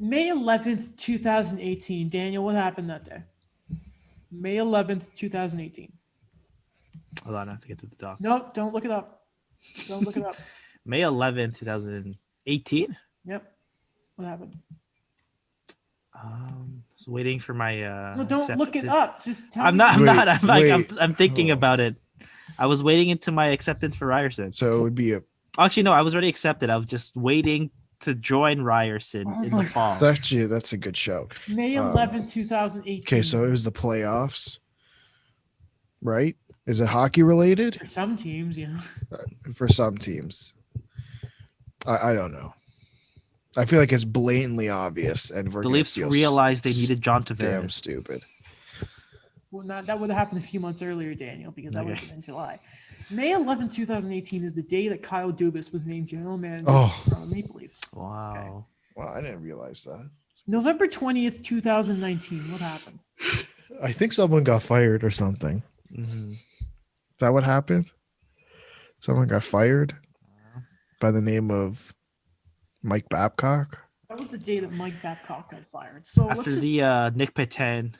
May 11th, 2018. Daniel, what happened that day? May 11th, 2018. Hold on, I have to get to the doc. No, don't look it up. Don't look it up. May 11th, 2018. Yep. What happened? Was waiting for my No, don't look it up. Just tell I'm me. not. I'm Wait, not. I'm like. wait. I'm thinking Oh. about it. I was waiting into my acceptance for Ryerson. So it would be a Actually, no. I was already accepted. I was just waiting to join Ryerson Oh in my the fall. that's a good shout. May 11th, 2018. Okay, so it was the playoffs, right? Is it hockey related? For some teams, yeah. For some teams, I don't know. I feel like it's blatantly obvious, and we're The gonna Leafs feel realized they needed John damn Tavares. stupid. Well, that would have happened a few months earlier, Daniel, because that would Okay. have been in July. May 11th, 2018 is the day that Kyle Dubas was named general manager Oh. for the Maple Leafs. Wow. Wow, I didn't realize that. November 20th, 2019. What happened? I think someone got fired or something. Mm-hmm. Is that what happened? Someone got fired by the name of Mike Babcock. That was the day that Mike Babcock got fired. So After let's just the Nick Petan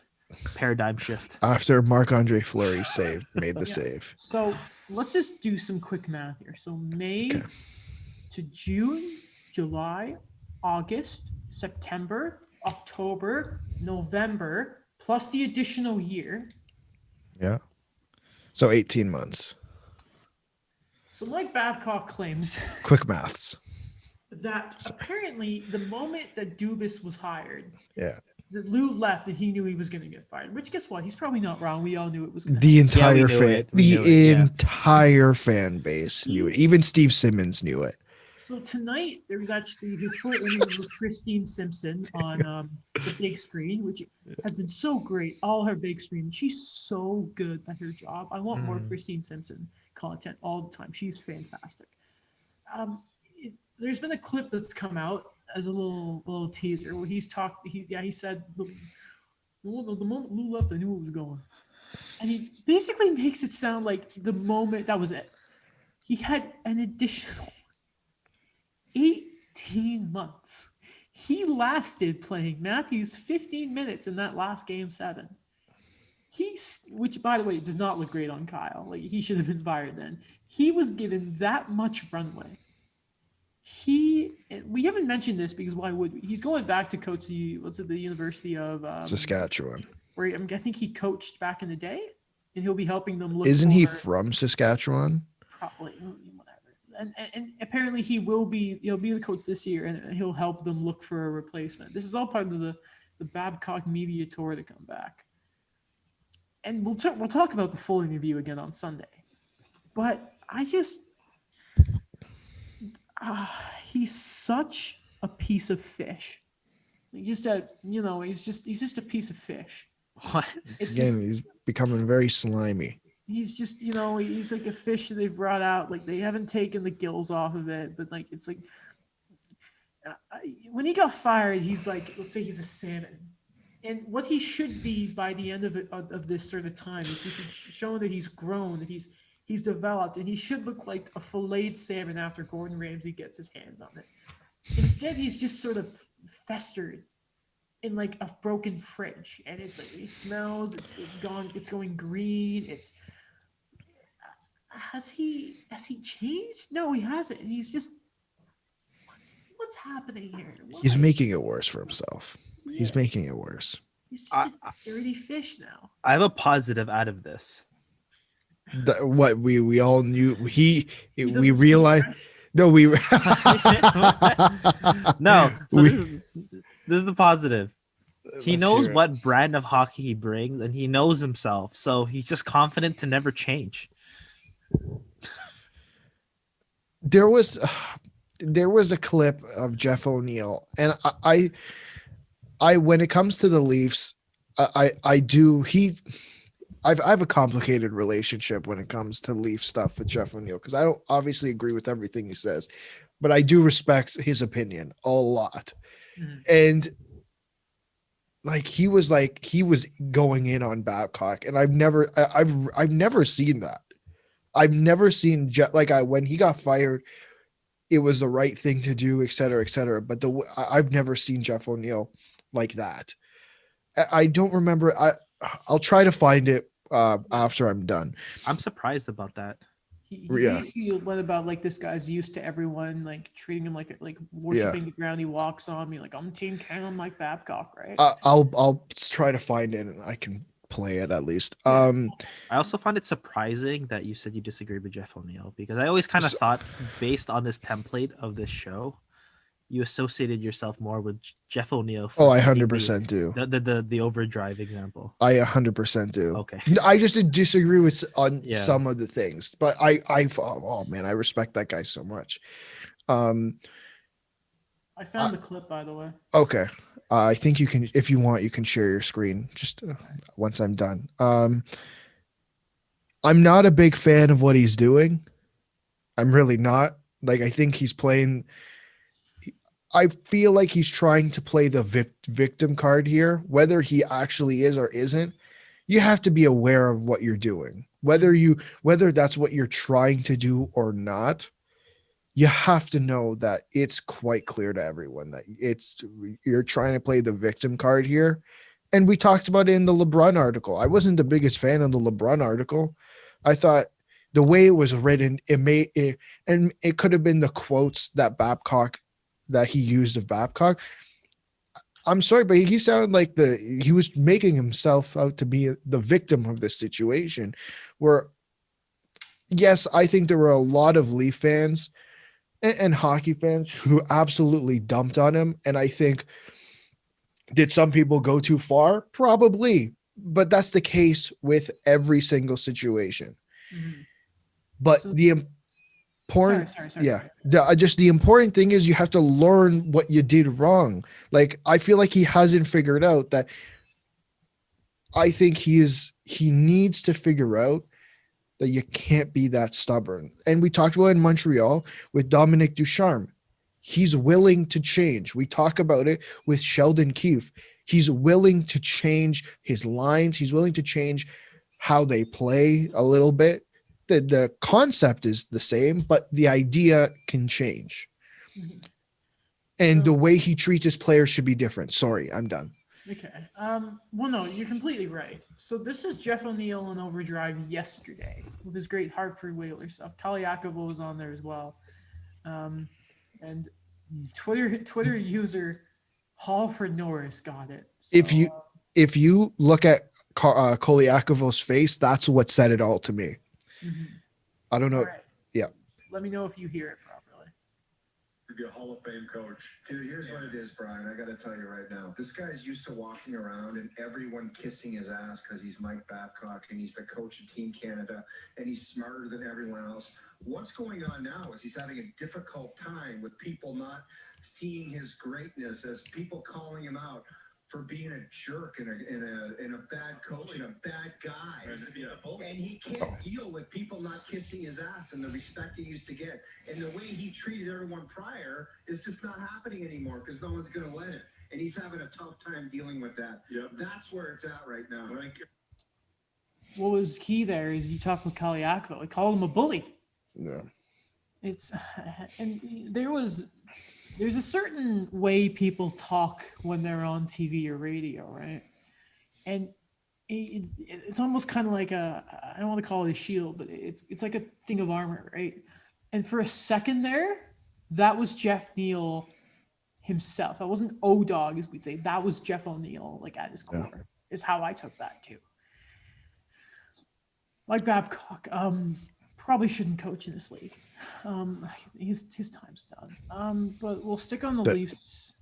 paradigm shift. After Marc-Andre Fleury made the Yeah. save. So let's just do some quick math here. So May to June, July, August, September, October, November, plus the additional year. Yeah. So 18 months. So Mike Babcock claims Quick maths. that apparently the moment that Dubas was hired, Yeah. that Lou left and he knew he was going to get fired. Which, guess what? He's probably not wrong. We all knew it was going to The we entire knew fan, it. We knew it, the yeah. entire fan base knew it. Even Steve Simmons knew it. So tonight there was actually his full interview with Christine Simpson on the big screen, which has been so great. All her big screen, she's so good at her job. I want more Christine Simpson content all the time. She's fantastic. There's been a clip that's come out as a little teaser where he's talked. He said the moment Lou left, I knew it was going, and he basically makes it sound like the moment that was it. He had an additional 18 months. He lasted playing Matthews 15 minutes in that last game 7. Which by the way does not look great on Kyle. Like he should have been fired then. He was given that much runway. We haven't mentioned this because why would we? He's going back to coach the University of Saskatchewan. where I think he coached back in the day, and he'll be helping them look. Isn't he for- from Saskatchewan? Probably whatever. And apparently he'll be the coach this year, and he'll help them look for a replacement. This is all part of the Babcock media tour to come back. And we'll talk about the full interview again on Sunday. But I just he's such a piece of fish. He's just a piece of fish. What? It's Again, just, he's becoming very slimy. he's just he's like a fish that they've brought out. Like they haven't taken the gills off of it, but like it's like when he got fired, he's like, let's say he's a salmon, and what he should be by the end of this sort of time is he should show that he's grown, that he's developed, and he should look like a filleted salmon after Gordon Ramsay gets his hands on it. Instead, he's just sort of festered in like a broken fridge, and it's like he smells. It's going green. Has he changed? No, he hasn't. He's just what's happening here? He's Why? making it worse for himself. He's Yes. making it worse. He's just a dirty fish now. I have a positive out of this. What we all knew. He We doesn't speak realized. French. No, we. No, so We- this is the positive. He Let's knows hear it. what brand of hockey he brings, and he knows himself, so he's just confident to never change. There was a clip of Jeff O'Neill, and I when it comes to the Leafs, I have a complicated relationship when it comes to Leaf stuff with Jeff O'Neill, because I don't obviously agree with everything he says, but I do respect his opinion a lot. And like he was going in on Babcock, and I've never seen that. I've never seen when he got fired, it was the right thing to do, et cetera, et cetera. But I've never seen Jeff O'Neill like that. I don't remember. I'll try to find it after I'm done. I'm surprised about that. He Yeah. basically went about like this guy's used to everyone, like treating him like worshiping the ground he walks on. Me like, I'm Team Cam, Mike Babcock, right? I'll try to find it and I can play it at least. I also find it surprising that you said you disagree with Jeff O'Neill, because I always kind of thought, based on this template of this show, you associated yourself more with Jeff O'Neill. I 100% do. The overdrive example. I 100% do. Okay. I just disagree with on some of the things, but oh man, I respect that guy so much. I found the clip, by the way. Okay. I think you can, if you want, you can share your screen just once I'm done. I'm not a big fan of what he's doing. I'm really not. Like, I think he's playing. I feel like he's trying to play the victim card here. Whether he actually is or isn't, you have to be aware of what you're doing. Whether that's what you're trying to do or not, you have to know that it's quite clear to everyone that you're trying to play the victim card here. And we talked about it in the LeBron article. I wasn't the biggest fan of the LeBron article. I thought the way it was written, and it could have been the quotes that he used of Babcock. I'm sorry, but he sounded like he was making himself out to be the victim of this situation, where, yes, I think there were a lot of Leaf fans and hockey fans who absolutely dumped on him. And I think, did some people go too far? Probably, but that's the case with every single situation. Mm-hmm. But the important, sorry. just the important thing is you have to learn what you did wrong. Like, I feel like he hasn't figured out that. I think he needs to figure out that you can't be that stubborn. And we talked about it in Montreal with Dominic Ducharme. He's willing to change. We talk about it with Sheldon Keefe. He's willing to change his lines. He's willing to change how they play a little bit. The concept is the same, but the idea can change. Mm-hmm. And the way he treats his players should be different. Sorry, I'm done. Okay. Well, no, you're completely right. So this is Jeff O'Neill on Overdrive yesterday with his great Hartford Whalers stuff. Kaliakova was on there as well. And Twitter user Halford Norris got it. So, if you look at Koliakovo's face, that's what said it all to me. Mm-hmm. I don't know. Right. Yeah. Let me know if you hear it properly. Be a Hall of Fame coach. Dude, here's what it is, Brian. I got to tell you right now. This guy's used to walking around and everyone kissing his ass because he's Mike Babcock and he's the coach of Team Canada and he's smarter than everyone else. What's going on now is he's having a difficult time with people not seeing his greatness, as people calling him out for being a jerk and a bad coach and a bad guy. And he can't deal with people not kissing his ass and the respect he used to get. And the way he treated everyone prior is just not happening anymore because no one's going to let it. And he's having a tough time dealing with that. Yep. That's where it's at right now. What was key there is you talked with Kaliakova. He called him a bully. Yeah. There's a certain way people talk when they're on TV or radio, right? And it's almost kind of like I don't want to call it a shield, but it's like a thing of armor, right? And for a second there, that was Jeff O'Neill himself. That wasn't O-Dog, as we'd say. That was Jeff O'Neill, like at his core, is how I took that too. Like Babcock, probably shouldn't coach in this league. His time's done. But we'll stick on the Leafs.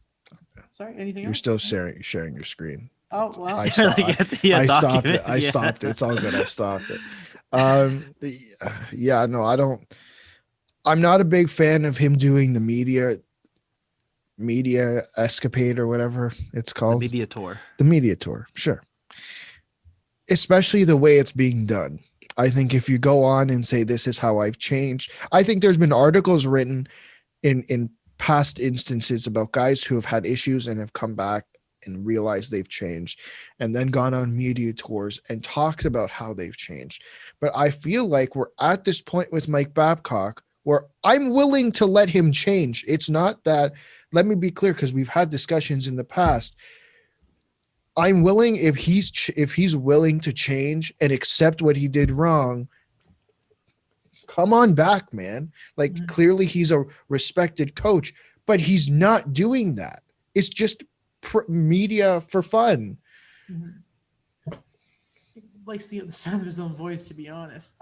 Sorry, anything else? You're still sharing your screen. Oh, well. I stopped it. I stopped it. It's all good. I stopped it. Yeah, no, I'm not a big fan of him doing the media escapade or whatever it's called. The media tour. Sure. Especially the way it's being done. I think if you go on and say, this is how I've changed, I think there's been articles written in past instances about guys who have had issues and have come back and realized they've changed and then gone on media tours and talked about how they've changed. But I feel like we're at this point with Mike Babcock where I'm willing to let him change. It's not that, let me be clear, because we've had discussions in the past. I'm willing, if he's willing to change and accept what he did wrong, come on back, man. Like, Mhm. clearly he's a respected coach, but he's not doing that. It's just media for fun. Mhm. Likes the sound of his own voice, to be honest.